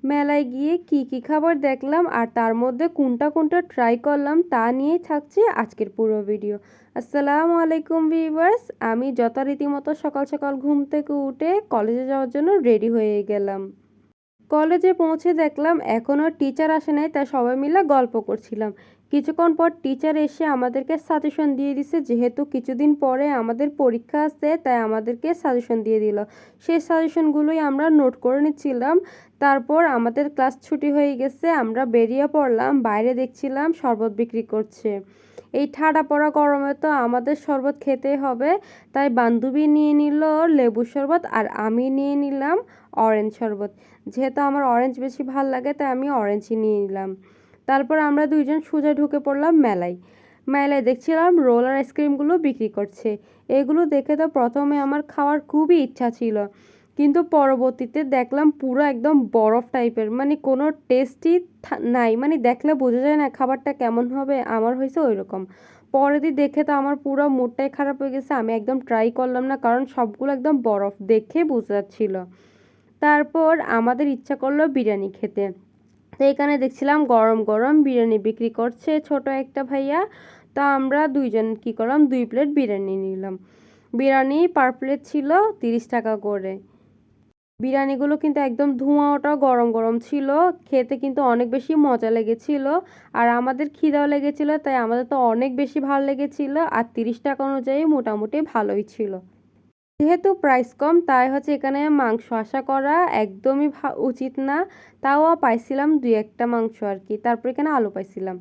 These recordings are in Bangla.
মেলায় গিয়ে কি কি খাবার দেখলাম আর তার মধ্যে কোনটা কোনটা ট্রাই করলাম তা নিয়েই থাকছে আজকের পুরো ভিডিও। আসসালামু আলাইকুম ভিউয়ার্স, আমি যথারীতিমতো সকাল সকাল ঘুম থেকে উঠে কলেজে যাওয়ার জন্য রেডি হয়ে গেলাম। কলেজে পৌঁছে দেখলাম এখনও টিচার আসে নাই, তাই সবাই মিলে গল্প করছিলাম। কিছুক্ষণ পর টিচার এসে আমাদেরকে সাজেশন দিয়ে দিছে, যেহেতু কিছুদিন পরে আমাদের পরীক্ষা আসছে তাই আমাদেরকে সাজেশন দিয়ে দিল। সেই সাজেশনগুলোই আমরা নোট করে নিচ্ছিলাম। তারপর আমাদের ক্লাস ছুটি হয়ে গেছে, আমরা বেরিয়ে পড়লাম। বাইরে দেখছিলাম শরবত বিক্রি করছে। এই ঠাডা পড়া গরমে তো আমাদের শরবত খেতেই হবে, তাই বান্ধবী নিয়ে নিল লেবুর শরবত আর আমি নিয়ে নিলাম অরেঞ্জ শরবত। যেহেতু আমার অরেঞ্জ বেশি ভাল লাগে তাই আমি অরেঞ্জই নিয়ে নিলাম। তারপর আমরা দুইজন সোজা ঢুকে পড়লাম মেলায়। মেলায় দেখছিলাম রোলার আইসক্রিমগুলো বিক্রি করছে। এগুলো দেখে তো প্রথমে আমার খাওয়ার খুবই ইচ্ছা ছিল, কিন্তু পরবর্তীতে দেখলাম পুরো একদম বরফ টাইপের, মানে কোনো টেস্টই নাই, মানে দেখলে বোঝা যায় না খাবারটা কেমন হবে। আমার হয়েছে ওই রকম। পরের দিন দেখে তো আমার পুরো মুডটাই খারাপ হয়ে গেছে, আমি একদম ট্রাই করলাম না, কারণ সবগুলো একদম বরফ দেখে বোঝা যাচ্ছিল। তারপর আমাদের ইচ্ছা করলো বিরিয়ানি খেতে। তো এখানে দেখছিলাম গরম গরম বিরিয়ানি বিক্রি করছে ছোট একটা ভাইয়া। তো আমরা দুইজন কি করলাম, 2 প্লেট বিরিয়ানি নিলাম। বিরিয়ানি পার প্লেট ছিল 30 টাকা করে। বিরিয়ানিগুলো কিন্তু একদম ধোঁয়া ওঠা গরম গরম ছিল, খেতে কিন্তু অনেক বেশি মজা লেগেছিল। আর আমাদের খিদাও লেগেছিল, তাই আমাদের তো অনেক বেশি ভালো লেগেছিল। আর 30 টাকা অনুযায়ী মোটামুটি ভালোই ছিল। যেহেতু প্রাইস কম তাই হচ্ছে এখানে মাংস আশা করা একদমই উচিত না। তাও পাইছিলাম 2-1টা মাংস আর কি। তারপর এখানে আলু পাইছিলাম।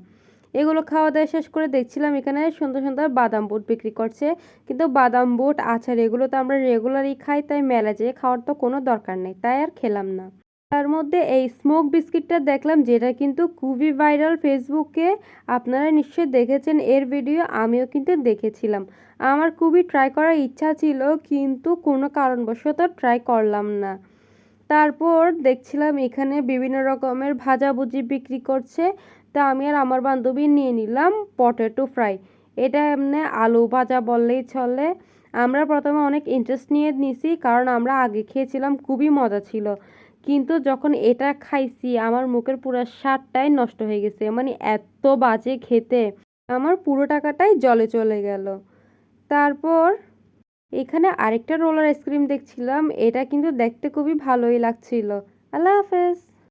এগুলো খাওয়া দাওয়া শেষ করে দেখছিলাম এখানে সুন্দর সুন্দর বাদাম বুট বিক্রি করছে। কিন্তু বাদাম বুট আচার এগুলো তো আমরা রেগুলারই খাই, তাই মেলা যেয়ে খাওয়ার তো কোনো দরকার নেই, তাই আর খেলাম না। তার মধ্যে এই স্মোক বিস্কিটটা দেখলাম, যেটা কিন্তু খুবই ভাইরাল ফেসবুকে। আপনারা নিশ্চয়ই দেখেছেন এর ভিডিও, আমিও কিন্তু দেখেছিলাম। আমার খুবই ট্রাই করার ইচ্ছা ছিল, কিন্তু কোনো কারণবশত ট্রাই করলাম না। তারপর দেখছিলাম এখানে বিভিন্ন রকমের ভাজাভুজি বিক্রি করছে। তা আমি আর আমার বান্ধবী নিয়ে নিলাম পটেটো ফ্রাই। এটা এমনি আলু ভাজা বললেই চলে। আমরা প্রথমে অনেক ইন্টারেস্ট নিয়ে নিছি, কারণ আমরা আগে খেয়েছিলাম, খুবই মজা ছিল। কিন্তু যখন এটা খাইছি আমার মুখের পুরো স্বাদটাই নষ্ট হয়ে গেছে, মানে এত বাজে খেতে। আমার পুরো টাকাটাই জলে চলে গেল। তারপর এখানে আরেকটা রোলার আইসক্রিম দেখছিলাম, এটা কিন্তু দেখতে খুবই ভালোই লাগছিল। আল্লাহ হাফেজ।